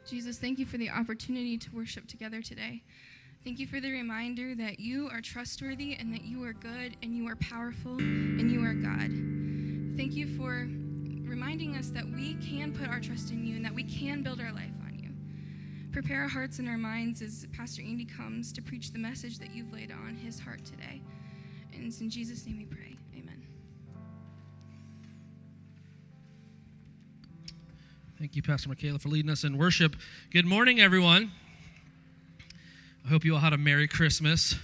Jesus, thank you for the opportunity to worship together today. Thank you for the reminder that you are trustworthy and that you are good and you are powerful and you are God. Thank you for reminding us that we can put our trust in you and that we can build our life on you. Prepare our hearts and our minds as Pastor Andy comes to preach the message that you've laid on his heart today. sins. In Jesus' name we pray. Amen. Thank you, Pastor Michaela, for leading us in worship. Good morning, everyone. I hope you all had a Merry Christmas,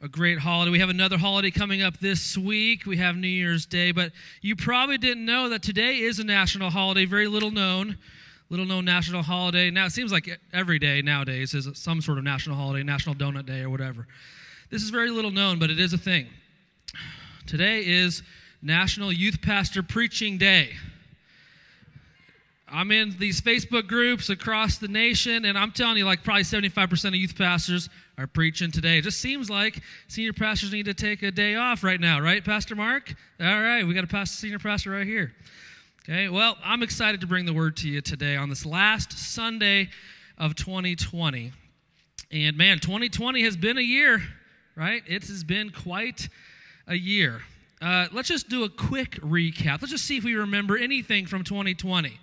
a great holiday. We have another holiday coming up this week. We have New Year's Day, but you probably didn't know that today is a national holiday, very little known national holiday. Now, it seems like every day nowadays is some sort of national holiday, National Donut Day or whatever. This is very little known, but it is a thing. Today is National Youth Pastor Preaching Day. I'm in these Facebook groups across the nation, and I'm telling you, like probably 75% of youth pastors are preaching today. It just seems like senior pastors need to take a day off right now, right, Pastor Mark? All right, we got a senior pastor right here. Okay, well, I'm excited to bring the word to you today on this last Sunday of 2020. And man, 2020 has been a year, right? It has been quite a year. Let's just do a quick recap. Let's just see if we remember anything from 2020.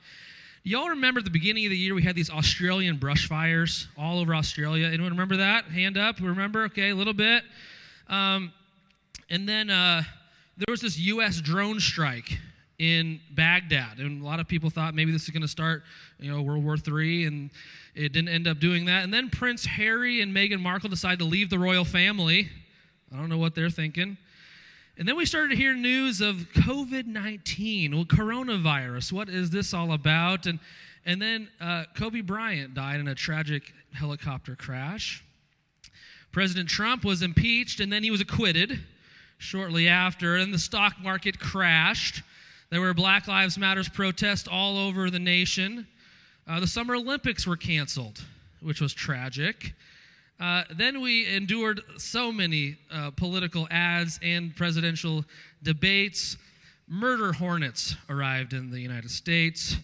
Y'all remember at the beginning of the year we had these Australian brush fires all over Australia? Anyone remember that? Hand up. Remember? Okay, a little bit. And then there was this U.S. drone strike in Baghdad, and a lot of people thought maybe this is going to start, World War III, and it didn't end up doing that. And then Prince Harry and Meghan Markle decided to leave the royal family. I don't know what they're thinking. And then we started to hear news of COVID-19, coronavirus. What is this all about? And then Kobe Bryant died in a tragic helicopter crash. President Trump was impeached, and then he was acquitted shortly after, and the stock market crashed. There were Black Lives Matter protests all over the nation. The Summer Olympics were canceled, which was tragic. Then we endured so many political ads and presidential debates. Murder hornets arrived in the United States.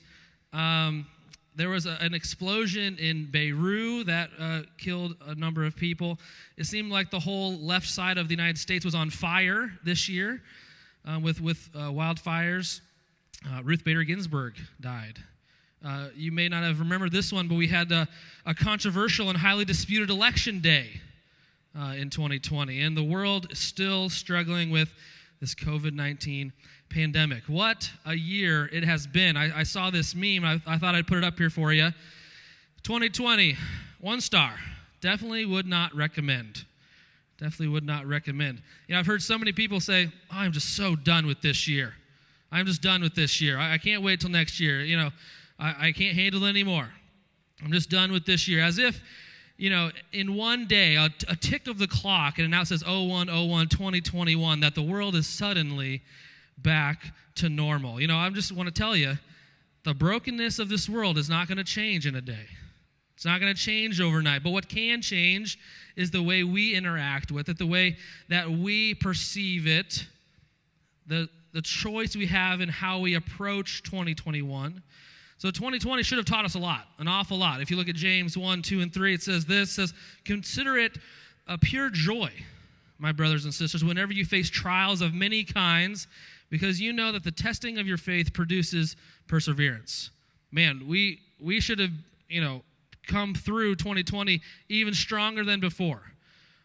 There was an explosion in Beirut that killed a number of people. It seemed like the whole left side of the United States was on fire this year with wildfires. Ruth Bader Ginsburg died. You may not have remembered this one, but we had a controversial and highly disputed election day in 2020, and the world is still struggling with this COVID-19 pandemic. What a year it has been. I saw this meme. I thought I'd put it up here for you. 2020, 1 star. Definitely would not recommend. Definitely would not recommend. I've heard so many people say, I'm just so done with this year. I'm just done with this year. I can't wait till next year. I can't handle it anymore. I'm just done with this year. As if, in one day, a tick of the clock, and it now says 01/01/2021, that the world is suddenly back to normal. I just want to tell you, the brokenness of this world is not going to change in a day. It's not going to change overnight. But what can change is the way we interact with it, the way that we perceive it, the choice we have in how we approach 2021. So 2020 should have taught us a lot, an awful lot. If you look at James 1, 2, and 3, it says, consider it a pure joy, my brothers and sisters, whenever you face trials of many kinds, because you know that the testing of your faith produces perseverance. Man, we should have, come through 2020 even stronger than before.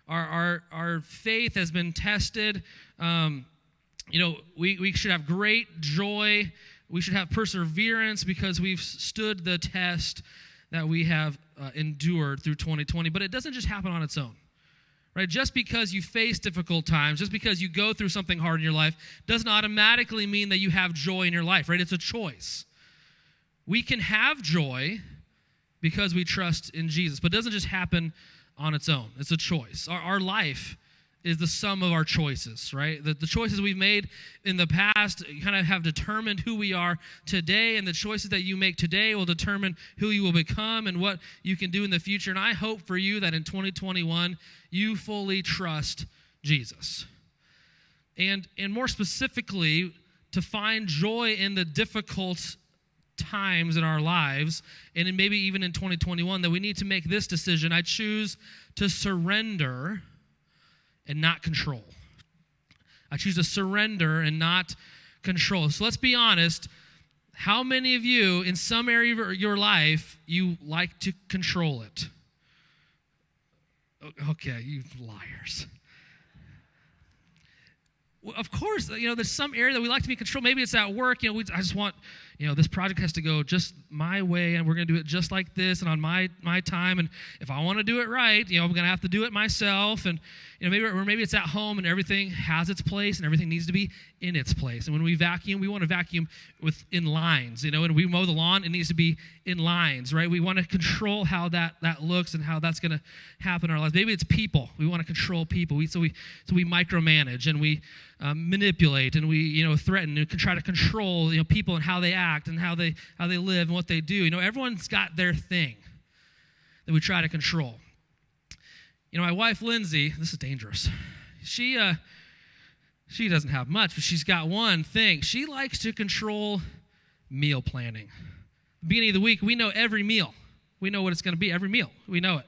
Our faith has been tested. We should have great joy. We should have perseverance because we've stood the test that we have endured through 2020. But it doesn't just happen on its own, right? Just because you face difficult times, just because you go through something hard in your life, doesn't automatically mean that you have joy in your life, right? It's a choice. We can have joy because we trust in Jesus, but it doesn't just happen on its own. It's a choice. Our life is the sum of our choices, right? The choices we've made in the past kind of have determined who we are today, and the choices that you make today will determine who you will become and what you can do in the future. And I hope for you that in 2021, you fully trust Jesus. And more specifically, to find joy in the difficult times in our lives, and maybe even in 2021, that we need to make this decision. I choose to surrender and not control. I choose to surrender and not control. So let's be honest. How many of you, in some area of your life, you like to control it? Okay, you liars. Of course, there's some area that we like to be in control. Maybe it's at work. I just want, this project has to go just my way, and we're going to do it just like this and on my time. And if I want to do it right, I'm going to have to do it myself. And maybe it's at home, and everything has its place, and everything needs to be in its place. And when we vacuum, we want to vacuum in lines. When we mow the lawn, it needs to be in lines, right? We want to control how that looks and how that's going to happen in our lives. Maybe it's people. We want to control people. So we micromanage, and we manipulate, and we threaten and try to control people and how they act and how they live and what they do. Everyone's got their thing that we try to control. My wife Lindsay, this is dangerous. She doesn't have much, but she's got one thing. She likes to control meal planning. Beginning of the week, we know every meal. We know what it's going to be every meal. We know it.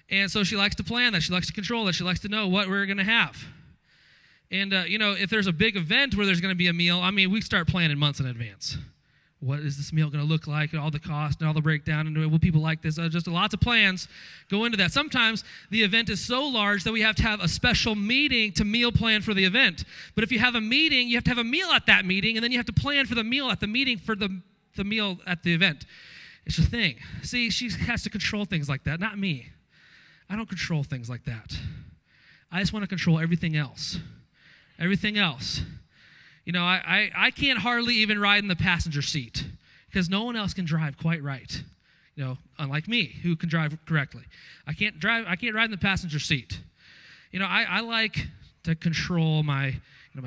And so she likes to plan that. She likes to control that. She likes to know what we're going to have. And, if there's a big event where there's going to be a meal, we start planning months in advance. What is this meal going to look like, and all the cost and all the breakdown, and will people like this? Just lots of plans go into that. Sometimes the event is so large that we have to have a special meeting to meal plan for the event. But if you have a meeting, you have to have a meal at that meeting, and then you have to plan for the meal at the meeting for the meal at the event. It's a thing. See, she has to control things like that, not me. I don't control things like that. I just want to control everything else. Everything else. I can't hardly even ride in the passenger seat because no one else can drive quite right. Unlike me, who can drive correctly. I can't ride in the passenger seat. I like to control my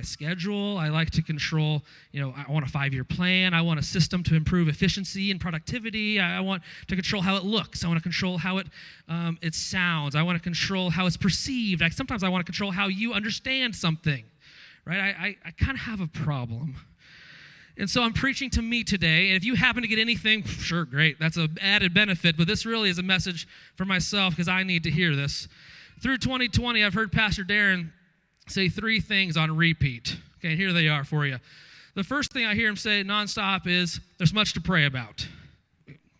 schedule. I like to control, I want a 5-year plan. I want a system to improve efficiency and productivity. I want to control how it looks. I want to control how it sounds. I want to control how it's perceived. Sometimes I want to control how you understand something. Right? I kind of have a problem. And so I'm preaching to me today, and if you happen to get anything, sure, great. That's an added benefit, but this really is a message for myself because I need to hear this. Through 2020, I've heard Pastor Darren say 3 things on repeat. Okay, here they are for you. The first thing I hear him say nonstop is, there's much to pray about.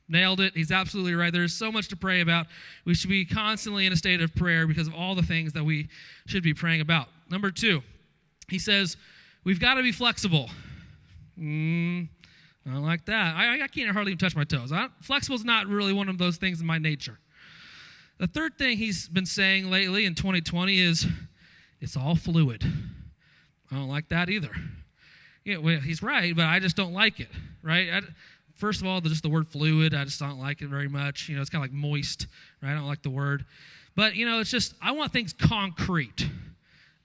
Nailed it. He's absolutely right. There's so much to pray about. We should be constantly in a state of prayer because of all the things that we should be praying about. Number 2. He says, we've got to be flexible. I don't like that. I can't hardly even touch my toes. Flexible is not really one of those things in my nature. The third thing he's been saying lately in 2020 is, it's all fluid. I don't like that either. Well, he's right, but I just don't like it, right? First of all, just the word fluid, I just don't like it very much. It's kind of like moist, right? I don't like the word. But, it's just, I want things concrete.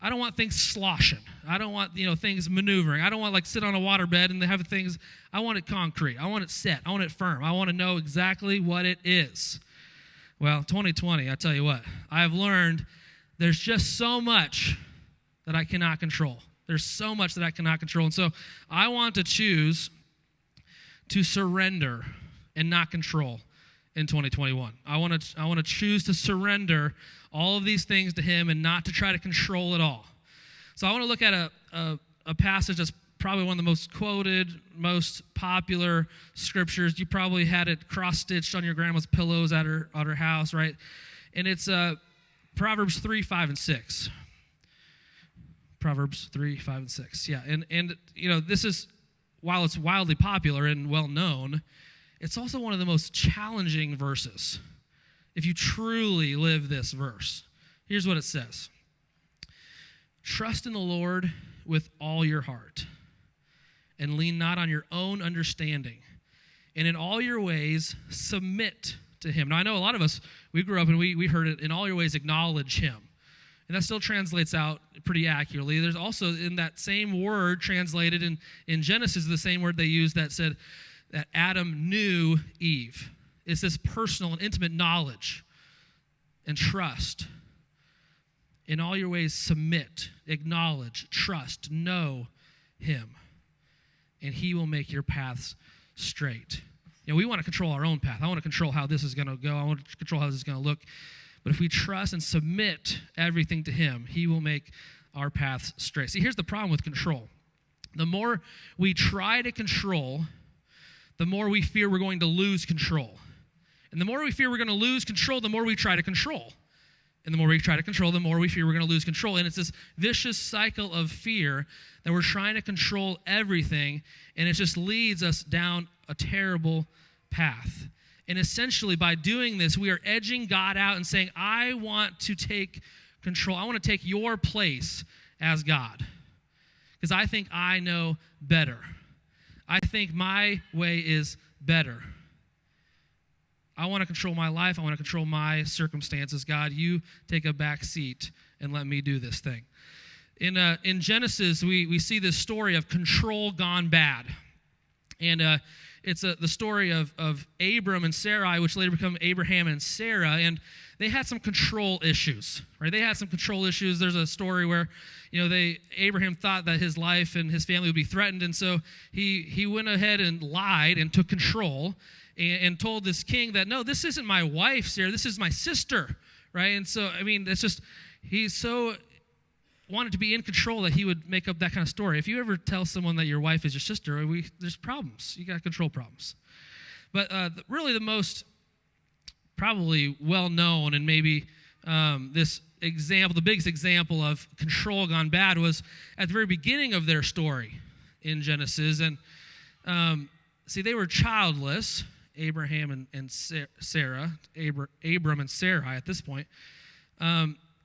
I don't want things sloshing. I don't want, things maneuvering. I don't want sit on a waterbed and they have things. I want it concrete. I want it set. I want it firm. I want to know exactly what it is. Well, 2020, I tell you what, I have learned there's just so much that I cannot control. There's so much that I cannot control. And so I want to choose to surrender and not control in 2021. I want to choose to surrender all of these things to him and not to try to control it all. So I want to look at a passage that's probably one of the most quoted, most popular scriptures. You probably had it cross-stitched on your grandma's pillows at her house, right? And it's Proverbs 3, 5, and 6. Proverbs 3, 5, and 6. Yeah, and this is, while it's wildly popular and well-known, it's also one of the most challenging verses if you truly live this verse. Here's what it says. Trust in the Lord with all your heart and lean not on your own understanding. And in all your ways, submit to him. Now, I know a lot of us, we grew up and we heard it, in all your ways, acknowledge him. And that still translates out pretty accurately. There's also, in that same word translated in Genesis, the same word they used that said that Adam knew Eve. It's this personal and intimate knowledge and trust. In all your ways, submit, acknowledge, trust, know him. And he will make your paths straight. We want to control our own path. I want to control how this is going to go. I want to control how this is going to look. But if we trust and submit everything to him, he will make our paths straight. See, here's the problem with control. The more we try to control, the more we fear we're going to lose control. And the more we fear we're going to lose control, the more we try to control. And the more we try to control, the more we fear we're going to lose control. And it's this vicious cycle of fear that we're trying to control everything, and it just leads us down a terrible path. And essentially, by doing this, we are edging God out and saying, I want to take control. I want to take your place as God because I think I know better. I think my way is better. I want to control my life. I want to control my circumstances. God, you take a back seat and let me do this thing. In Genesis, we see this story of control gone bad. And it's the story of Abram and Sarai, which later become Abraham and Sarah, and they had some control issues, right? They had some control issues. There's a story where, Abraham thought that his life and his family would be threatened, and so he went ahead and lied and took control and told this king that, no, this isn't my wife, Sarah, this is my sister, right? And so, it's just, he's so wanted to be in control that he would make up that kind of story. If you ever tell someone that your wife is your sister, there's problems. You got control problems. But really the most probably well-known and maybe this example, the biggest example of control gone bad was at the very beginning of their story in Genesis. And they were childless, Abraham and Sarah, Abram and Sarai at this point.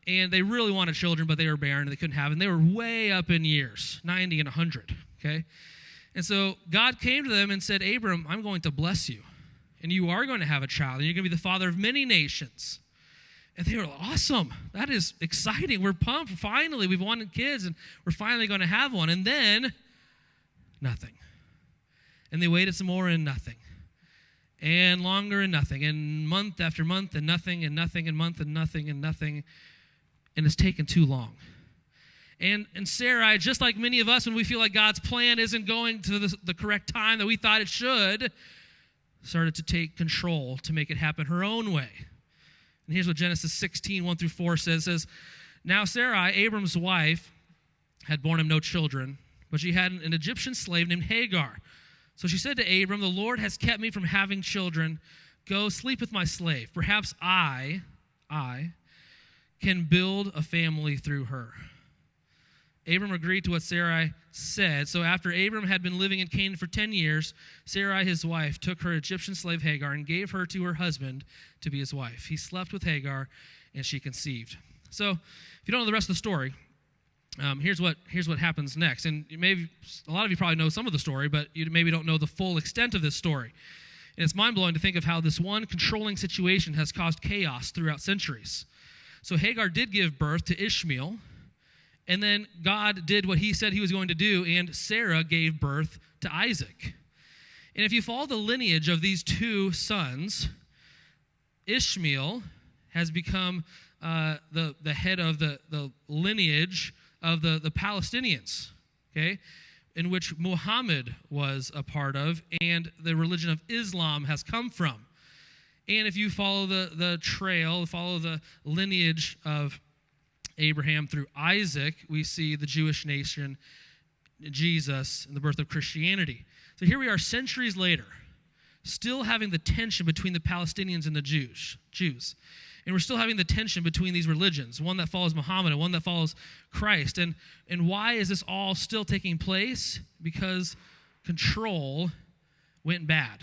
And they really wanted children, but they were barren and they couldn't have them. They were way up in years, 90 and 100, okay? And so God came to them and said, Abram, I'm going to bless you, and you are going to have a child, and you're going to be the father of many nations. And they were like, awesome. That is exciting. We're pumped. Finally, we've wanted kids, and we're finally going to have one. And then, nothing. And they waited some more, and nothing. And longer, and nothing. And month after month, and nothing, and nothing, and month, and nothing, and nothing. And it's taken too long. And Sarai, just like many of us, when we feel like God's plan isn't going to the correct time that we thought it should, started to take control to make it happen her own way. And here's what Genesis 16, 1 through 4 says, now Sarai, Abram's wife, had borne him no children, but she had an Egyptian slave named Hagar. So she said to Abram, the Lord has kept me from having children. Go sleep with my slave. Perhaps I can build a family through her. Abram agreed to what Sarai said. So after Abram had been living in Canaan for 10 years, Sarai, his wife, took her Egyptian slave Hagar and gave her to her husband to be his wife. He slept with Hagar, and she conceived. So if you don't know the rest of the story, here's what happens next. And maybe a lot of you probably know some of the story, but you maybe don't know the full extent of this story. And it's mind-blowing to think of how this one controlling situation has caused chaos throughout centuries. So Hagar did give birth to Ishmael, and then God did what he said he was going to do, and Sarah gave birth to Isaac. And if you follow the lineage of these two sons, Ishmael has become the head of the lineage of the Palestinians, okay, in which Muhammad was a part of, and the religion of Islam has come from. And if you follow the trail, follow the lineage of Abraham through Isaac, we see the Jewish nation, Jesus, and the birth of Christianity. So here we are centuries later, still having the tension between the Palestinians and the Jews. And we're still having the tension between these religions, one that follows Muhammad and one that follows Christ. And why is this all still taking place? Because control went bad.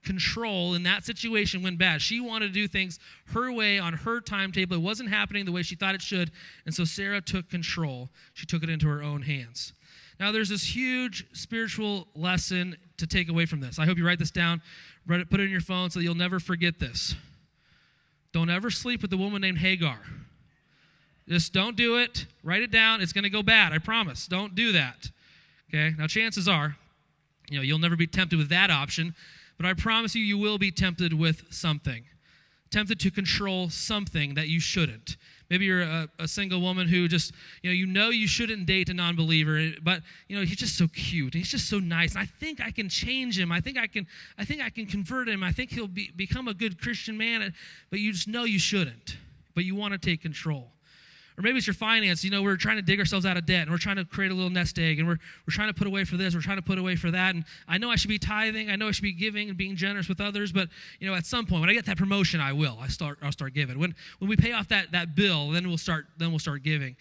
Control in that situation went bad. She wanted to do things her way on her timetable. It wasn't happening the way she thought it should, and so Sarah took control. She took it into her own hands. Now, there's this huge spiritual lesson to take away from this. I hope you write this down, put it in your phone so that you'll never forget this. Don't ever sleep with a woman named Hagar. Just don't do it. Write it down. It's going to go bad, I promise. Don't do that. Okay? Now, chances are, you'll never be tempted with that option, but I promise you will be tempted with something. Tempted to control something that you shouldn't. Maybe you're a single woman who just, you shouldn't date a non-believer, but, he's just so cute. And he's just so nice. And I think I can change him. I think I can convert him. I think he'll become a good Christian man. But you just know you shouldn't. But you want to take control. Or maybe it's your finance. We're trying to dig ourselves out of debt, and we're trying to create a little nest egg, and we're trying to put away for this, we're trying to put away for that, and I know I should be tithing, I know I should be giving and being generous with others, but at some point, when I get that promotion, I'll start giving. When we pay off that bill, then we'll start giving.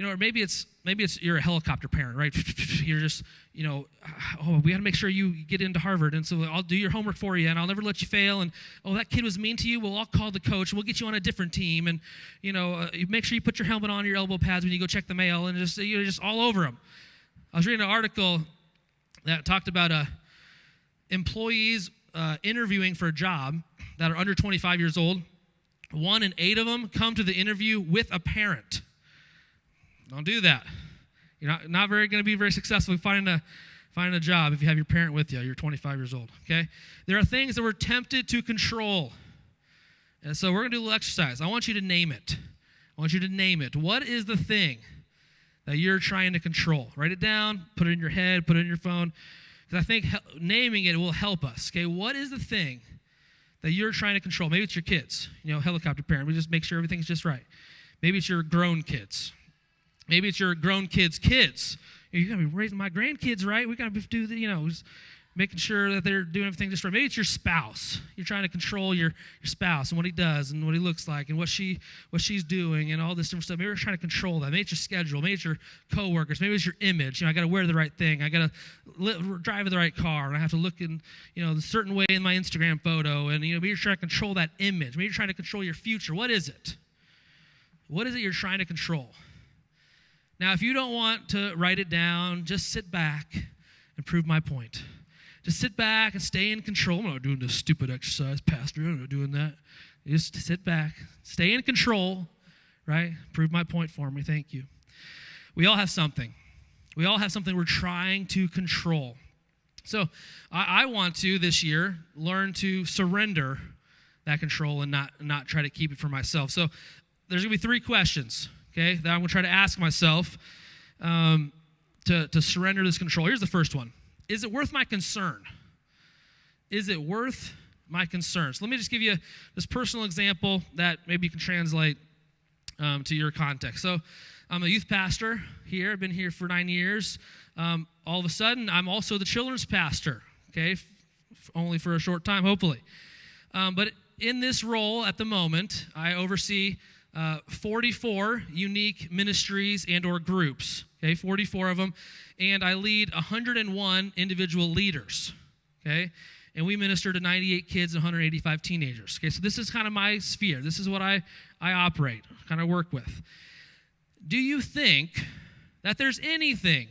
Or maybe it's you're a helicopter parent, right? You're just, we got to make sure you get into Harvard, and so I'll do your homework for you, and I'll never let you fail. And that kid was mean to you. Well, I'll call the coach, and we'll get you on a different team. And you make sure you put your helmet on, your elbow pads when you go check the mail, and you're just all over them. I was reading an article that talked about employees interviewing for a job that are under 25 years old. 1 in 8 of them come to the interview with a parent. Don't do that. You're not going to be very successful finding a job if you have your parent with you. You're 25 years old, okay? There are things that we're tempted to control. And so we're going to do a little exercise. I want you to name it. What is the thing that you're trying to control? Write it down, put it in your head, put it in your phone, because I think naming it will help us, okay? What is the thing that you're trying to control? Maybe it's your kids, helicopter parent. We just make sure everything's just right. Maybe it's your grown kids. Maybe it's your grown kids' kids. You got to be raising my grandkids right. We got to do just making sure that they're doing everything just right. Maybe it's your spouse. You're trying to control your spouse and what he does and what he looks like and what she's doing and all this different stuff. Maybe you're trying to control that. Maybe it's your schedule. Maybe it's your coworkers. Maybe it's your image. I got to wear the right thing. I got to drive the right car, and I have to look in a certain way in my Instagram photo. And maybe you're trying to control that image. Maybe you're trying to control your future. What is it? What is it you're trying to control? Now, if you don't want to write it down, just sit back and prove my point. Just sit back and stay in control. I'm not doing this stupid exercise, Pastor. I'm not doing that. Just sit back. Stay in control, right? Prove my point for me. Thank you. We all have something. We all have something we're trying to control. So I want to, this year, learn to surrender that control and not try to keep it for myself. So there's going to be 3 questions, okay, that I'm going to try to ask myself to surrender this control. Here's the first one. Is it worth my concern? Is it worth my concern? So let me just give you this personal example that maybe you can translate to your context. So I'm a youth pastor here. I've been here for 9 years. All of a sudden, I'm also the children's pastor, okay, only for a short time, hopefully. But in this role at the moment, I oversee 44 unique ministries and or groups, okay, 44 of them, and I lead 101 individual leaders, okay, and we minister to 98 kids and 185 teenagers, okay, so this is kind of my sphere. This is what I operate, kind of work with. Do you think that there's anything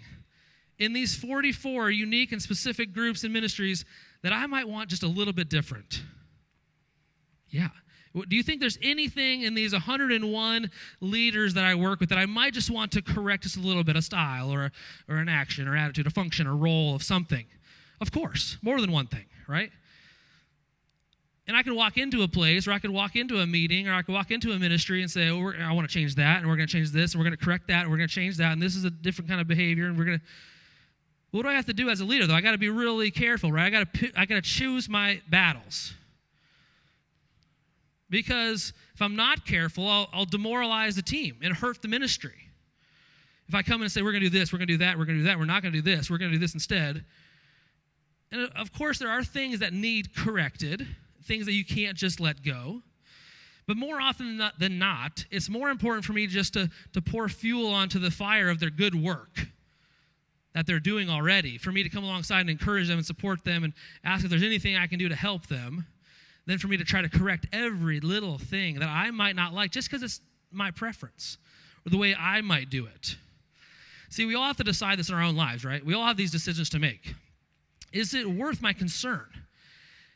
in these 44 unique and specific groups and ministries that I might want just a little bit different? Yeah. Do you think there's anything in these 101 leaders that I work with that I might just want to correct just a little bit, a style or an action or attitude, a function or role of something? Of course, more than one thing, right? And I could walk into a place, or I could walk into a meeting, or I could walk into a ministry and say, I want to change that, and we're going to change this, and we're going to correct that, and we're going to change that, and this is a different kind of behavior, and we're going to... What do I have to do as a leader, though? I got to be really careful, right? I got to choose my battles. Because if I'm not careful, I'll demoralize the team and hurt the ministry. If I come in and say, we're going to do this, we're going to do that, we're going to do that, we're not going to do this, we're going to do this instead. And of course, there are things that need corrected, things that you can't just let go. But more often than not, it's more important for me just to pour fuel onto the fire of their good work that they're doing already, for me to come alongside and encourage them and support them and ask if there's anything I can do to help them, than for me to try to correct every little thing that I might not like just because it's my preference or the way I might do it. See, we all have to decide this in our own lives, right? We all have these decisions to make. Is it worth my concern?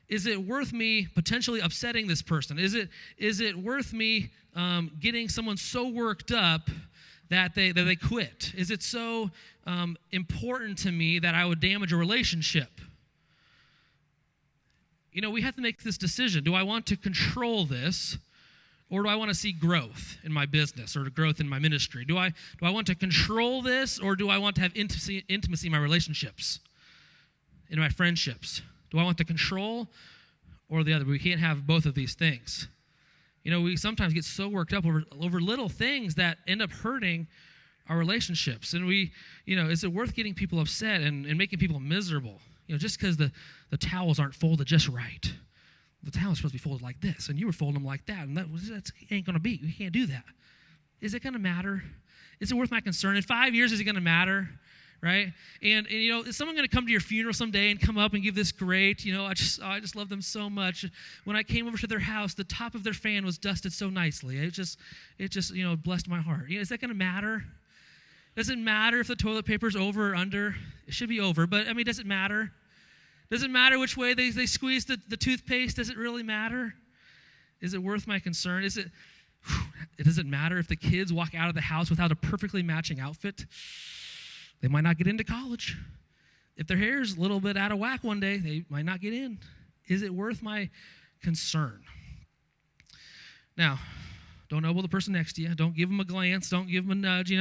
Is it worth me potentially upsetting this person? Is it worth me getting someone so worked up that they quit? Is it so important to me that I would damage a relationship? We have to make this decision. Do I want to control this, or do I want to see growth in my business or growth in my ministry? Do I want to control this, or do I want to have intimacy in my relationships, in my friendships? Do I want to control or the other? We can't have both of these things. We sometimes get so worked up over little things that end up hurting our relationships. And is it worth getting people upset and making people miserable? Just because the towels aren't folded just right. The towel's supposed to be folded like this, and you were folding them like that, and that ain't going to be. We can't do that. Is it going to matter? Is it worth my concern? In 5 years, is it going to matter? Right? And is someone going to come to your funeral someday and come up and give this great, I just love them so much. When I came over to their house, the top of their fan was dusted so nicely. It just blessed my heart. Is that going to matter? Does it matter if the toilet paper's over or under? It should be over, but does it matter? Does it matter which way they squeeze the toothpaste? Does it really matter? Is it worth my concern? Does it matter if the kids walk out of the house without a perfectly matching outfit? They might not get into college. If their hair's a little bit out of whack one day, they might not get in. Is it worth my concern? Now, don't elbow the person next to you. Don't give them a glance. Don't give them a nudge.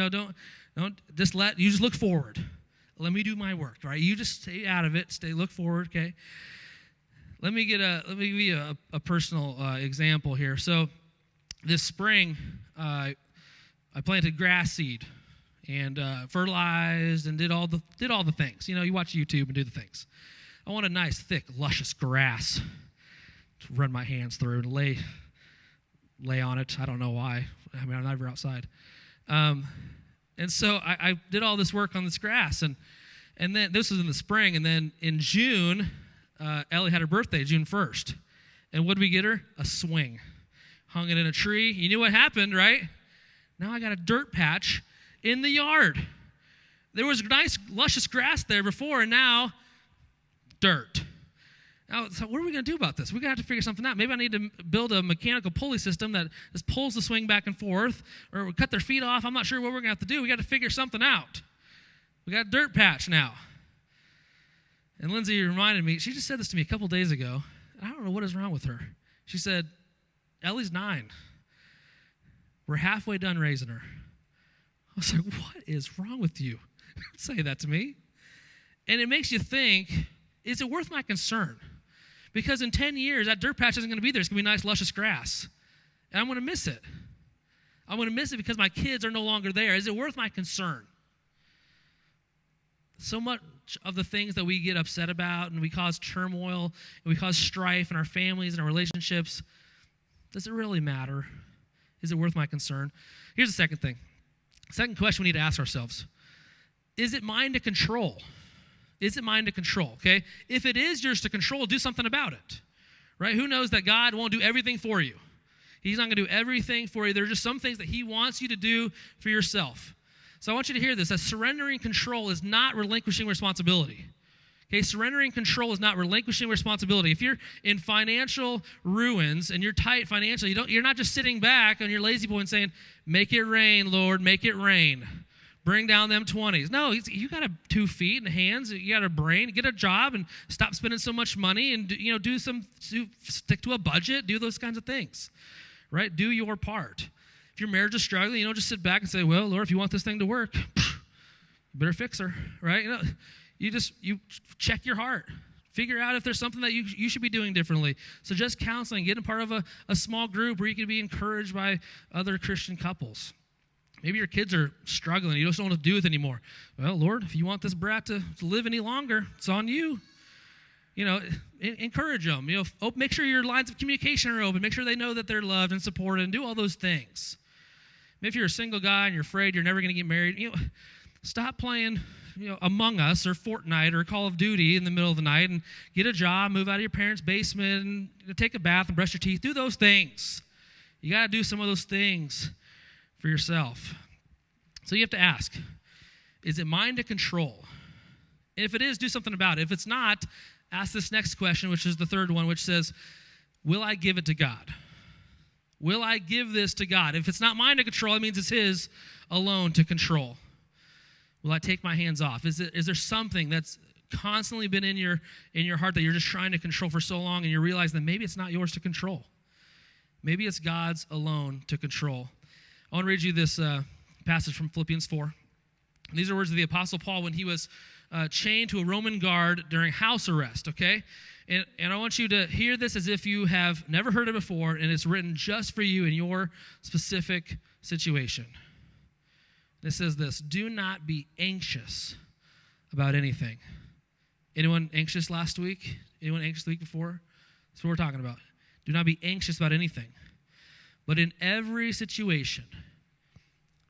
Don't just look forward. Let me do my work, right? You just stay out of it. Look forward, okay? Let me give you a personal example here. So this spring, I planted grass seed and fertilized and did all the things. You watch YouTube and do the things. I want a nice, thick, luscious grass to run my hands through and lay on it. I don't know why. I'm never outside. And so I did all this work on this grass, and then this was in the spring, and then in June, Ellie had her birthday, June 1st. And what did we get her? A swing. Hung it in a tree. You knew what happened, right? Now I got a dirt patch in the yard. There was nice, luscious grass there before, and now dirt. Now, so what are we going to do about this? We're going to have to figure something out. Maybe I need to build a mechanical pulley system that just pulls the swing back and forth, or cut their feet off. I'm not sure what we're going to have to do. We got to figure something out. We got a dirt patch now. And Lindsay reminded me, she just said this to me a couple days ago. I don't know what is wrong with her. She said, Ellie's 9. We're halfway done raising her. I was like, what is wrong with you? Say that to me. And it makes you think, is it worth my concern? Because in 10 years, that dirt patch isn't going to be there. It's going to be nice, luscious grass. And I'm going to miss it. I'm going to miss it because my kids are no longer there. Is it worth my concern? So much of the things that we get upset about and we cause turmoil and we cause strife in our families and our relationships, does it really matter? Is it worth my concern? Here's the second thing. Second question we need to ask ourselves. Is it mine to control? Is it mine to control, okay? If it is yours to control, do something about it, right? Who knows that God won't do everything for you? He's not going to do everything for you. There are just some things that he wants you to do for yourself. So I want you to hear this, that surrendering control is not relinquishing responsibility. Okay, surrendering control is not relinquishing responsibility. If you're in financial ruins and you're tight financially, you're not just sitting back on your lazy boy and saying, make it rain, Lord, make it rain. Bring down them 20s. No, you got 2 feet and hands. You got a brain. Get a job and stop spending so much money and stick to a budget. Do those kinds of things, right? Do your part. If your marriage is struggling, you don't just sit back and say, well, Lord, if you want this thing to work, you better fix her, right? You check your heart. Figure out if there's something that you should be doing differently. Suggest counseling. Get a part of a small group where you can be encouraged by other Christian couples. Maybe your kids are struggling. You just don't want to do it anymore. Well, Lord, if you want this brat to live any longer, it's on you. Encourage them. Make sure your lines of communication are open. Make sure they know that they're loved and supported, and do all those things. Maybe if you're a single guy and you're afraid you're never going to get married, stop playing, Among Us or Fortnite or Call of Duty in the middle of the night and get a job, move out of your parents' basement, and take a bath and brush your teeth. Do those things. You got to do some of those things for yourself. So you have to ask, is it mine to control? And if it is, do something about it. If it's not, ask this next question, which is the third one, which says, will I give it to God? Will I give this to God? If it's not mine to control, it means it's his alone to control. Will I take my hands off? Is there something that's constantly been in your heart that you're just trying to control for so long and you realize that maybe it's not yours to control? Maybe it's God's alone to control. I want to read you this passage from Philippians 4. And these are words of the Apostle Paul when he was chained to a Roman guard during house arrest, okay? And I want you to hear this as if you have never heard it before, and it's written just for you in your specific situation. It says this: do not be anxious about anything. Anyone anxious last week? Anyone anxious the week before? That's what we're talking about. Do not be anxious about anything. But in every situation,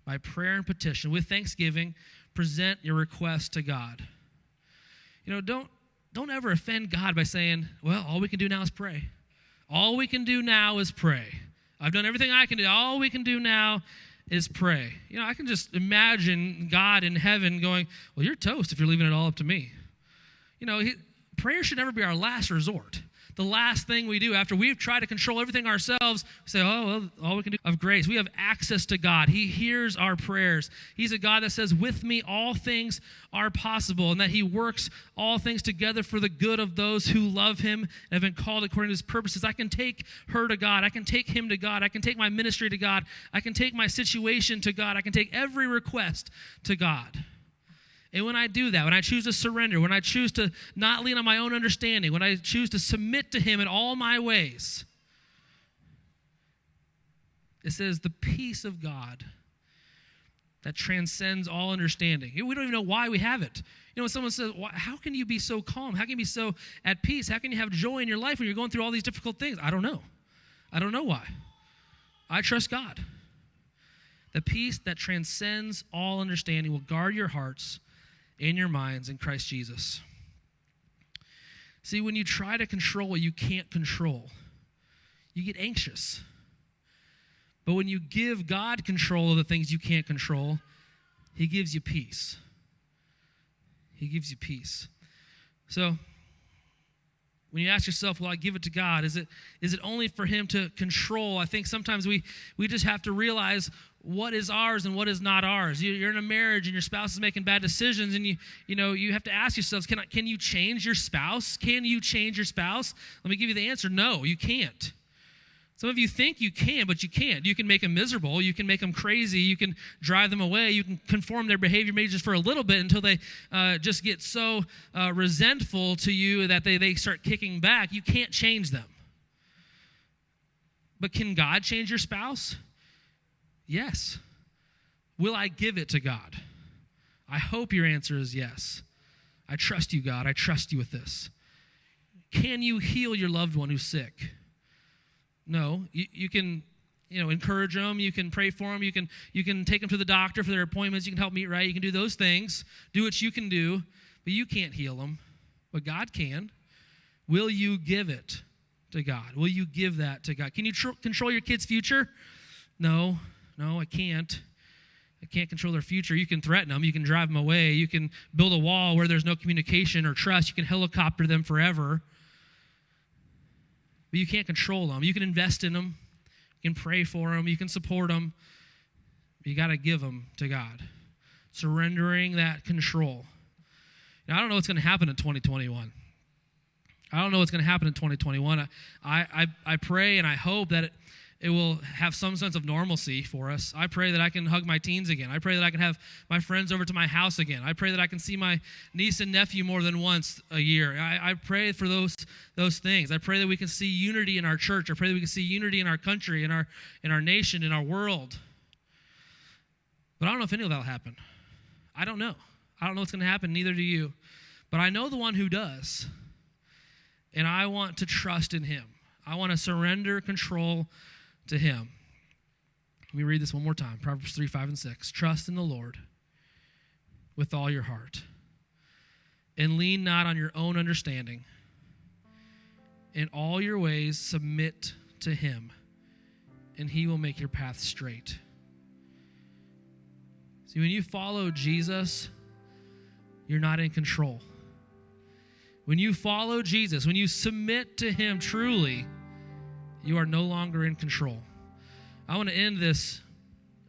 by prayer and petition, with thanksgiving, present your request to God. Don't ever offend God by saying, well, all we can do now is pray. All we can do now is pray. I've done everything I can do. All we can do now is pray. I can just imagine God in heaven going, well, you're toast if you're leaving it all up to me. Prayer should never be our last resort. The last thing we do after we've tried to control everything ourselves, we say, oh, well, all we can do of grace. We have access to God. He hears our prayers. He's a God that says, with me all things are possible, and that he works all things together for the good of those who love him and have been called according to his purposes. I can take her to God. I can take him to God. I can take my ministry to God. I can take my situation to God. I can take every request to God. And when I do that, when I choose to surrender, when I choose to not lean on my own understanding, when I choose to submit to him in all my ways, it says the peace of God that transcends all understanding. We don't even know why we have it. When someone says, how can you be so calm? How can you be so at peace? How can you have joy in your life when you're going through all these difficult things? I don't know. I don't know why. I trust God. The peace that transcends all understanding will guard your hearts in your minds in Christ Jesus. See, when you try to control what you can't control, you get anxious. But when you give God control of the things you can't control, he gives you peace. He gives you peace. So, when you ask yourself, will I give it to God? Is it only for him to control? I think sometimes we just have to realize what is ours and what is not ours. You're in a marriage and your spouse is making bad decisions, and you have to ask yourselves, can you change your spouse? Can you change your spouse? Let me give you the answer. No, you can't. Some of you think you can, but you can't. You can make them miserable. You can make them crazy. You can drive them away. You can conform their behavior maybe just for a little bit until they just get so resentful to you that they start kicking back. You can't change them. But can God change your spouse? Yes. Will I give it to God? I hope your answer is yes. I trust you, God. I trust you with this. Can you heal your loved one who's sick? No. You can, encourage them. You can pray for them. You can take them to the doctor for their appointments. You can help them eat right. You can do those things. Do what you can do, but you can't heal them. But God can. Will you give it to God? Will you give that to God? Can you control your kid's future? No, I can't. I can't control their future. You can threaten them. You can drive them away. You can build a wall where there's no communication or trust. You can helicopter them forever. But you can't control them. You can invest in them. You can pray for them. You can support them. But you got to give them to God. Surrendering that control. Now, I don't know what's going to happen in 2021. I don't know what's going to happen in 2021. I pray and I hope that it will have some sense of normalcy for us. I pray that I can hug my teens again. I pray that I can have my friends over to my house again. I pray that I can see my niece and nephew more than once a year. I pray for those things. I pray that we can see unity in our church. I pray that we can see unity in our country, in our nation, in our world. But I don't know if any of that will happen. I don't know. I don't know what's going to happen, neither do you. But I know the one who does. And I want to trust in him. I want to surrender control to him. Let me read this one more time. Proverbs 3, 5, and 6. Trust in the Lord with all your heart, and lean not on your own understanding. In all your ways submit to him, and he will make your path straight. See, when you follow Jesus, you're not in control. When you follow Jesus, when you submit to him truly, you are no longer in control. I want to end this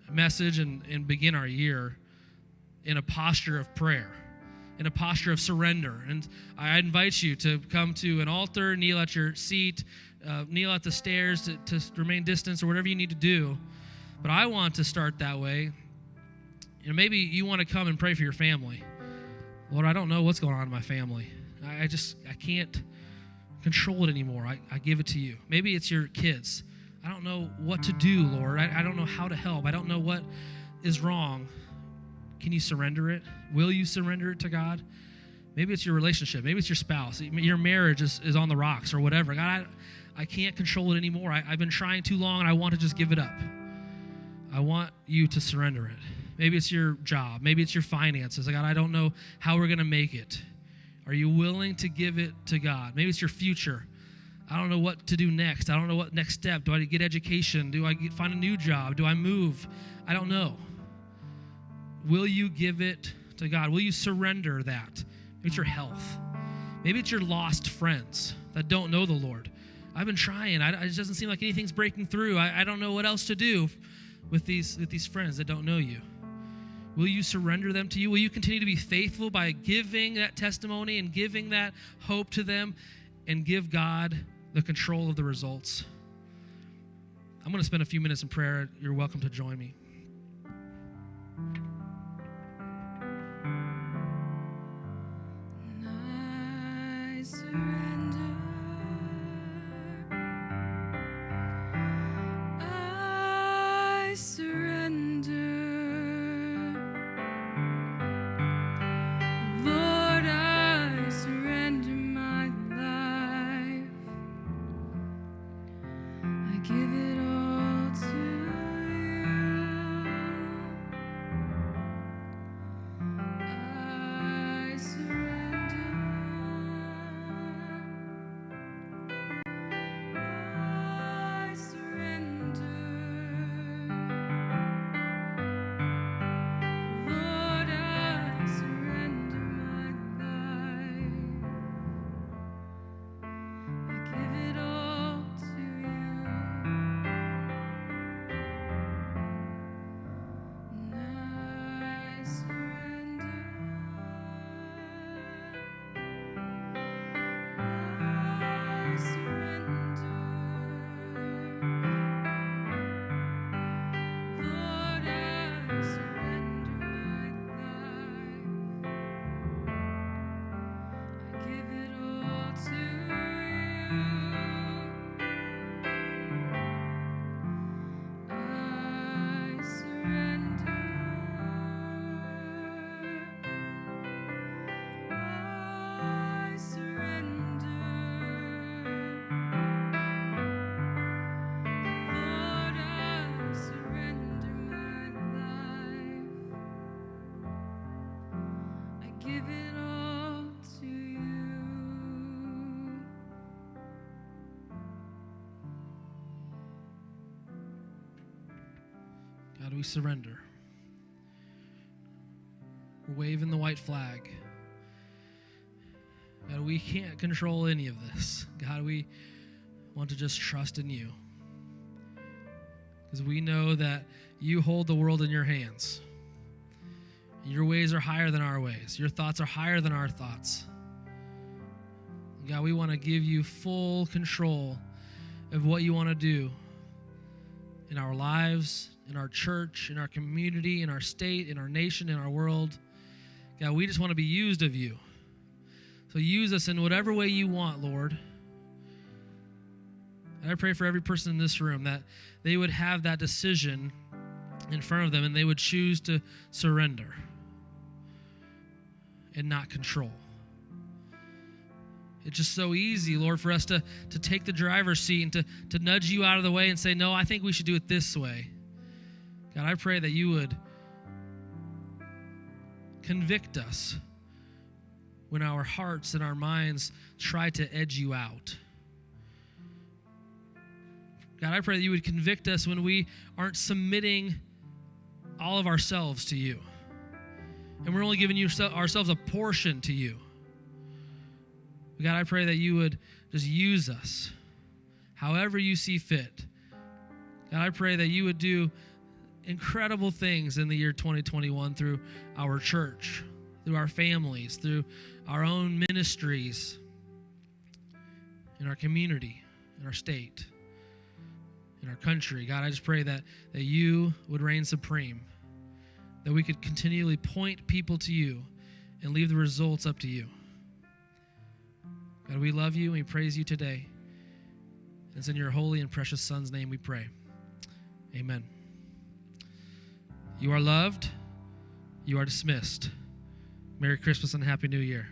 message and begin our year in a posture of prayer, in a posture of surrender. And I invite you to come to an altar, kneel at your seat, kneel at the stairs to remain distant or whatever you need to do. But I want to start that way. Maybe you want to come and pray for your family. Lord, I don't know what's going on in my family. I can't control it anymore. I give it to you. Maybe it's your kids. I don't know what to do, Lord. I don't know how to help. I don't know what is wrong. Can you surrender it? Will you surrender it to God? Maybe it's your relationship. Maybe it's your spouse. Your marriage is on the rocks or whatever. God, I can't control it anymore. I've been trying too long, and I want to just give it up. I want you to surrender it. Maybe it's your job. Maybe it's your finances. God, I don't know how we're going to make it. Are you willing to give it to God? Maybe it's your future. I don't know what to do next. I don't know what next step. Do I get education? Do I find a new job? Do I move? I don't know. Will you give it to God? Will you surrender that? Maybe it's your health. Maybe it's your lost friends that don't know the Lord. I've been trying. It just doesn't seem like anything's breaking through. I don't know what else to do with these friends that don't know you. Will you surrender them to you? Will you continue to be faithful by giving that testimony and giving that hope to them and give God the control of the results? I'm going to spend a few minutes in prayer. You're welcome to join me. I surrender. I surrender. Lord, I surrender my life. I give it all to you. I surrender. I surrender. Lord, I surrender my life. I give it all to you. And I surrender. I surrender. Lord, I surrender my life. I give it all to you. I surrender. I surrender. Lord, I surrender my life. I give it all to you. God, we surrender. We're waving the white flag. God, we can't control any of this. God, we want to just trust in you. Because we know that you hold the world in your hands. Your ways are higher than our ways. Your thoughts are higher than our thoughts. God, we want to give you full control of what you want to do in our lives, in our church, in our community, in our state, in our nation, in our world. God, we just want to be used of you. So use us in whatever way you want, Lord. And I pray for every person in this room that they would have that decision in front of them and they would choose to surrender and not control. It's just so easy, Lord, for us to take the driver's seat and to nudge you out of the way and say, no, I think we should do it this way. God, I pray that you would convict us when our hearts and our minds try to edge you out. God, I pray that you would convict us when we aren't submitting all of ourselves to you. And we're only giving ourselves a portion to you. God, I pray that you would just use us however you see fit. God, I pray that you would do incredible things in the year 2021 through our church, through our families, through our own ministries, in our community, in our state, in our country. God, I just pray that you would reign supreme, that we could continually point people to you and leave the results up to you. God, we love you and we praise you today. It's in your holy and precious Son's name we pray. Amen. You are loved. You are dismissed. Merry Christmas and Happy New Year.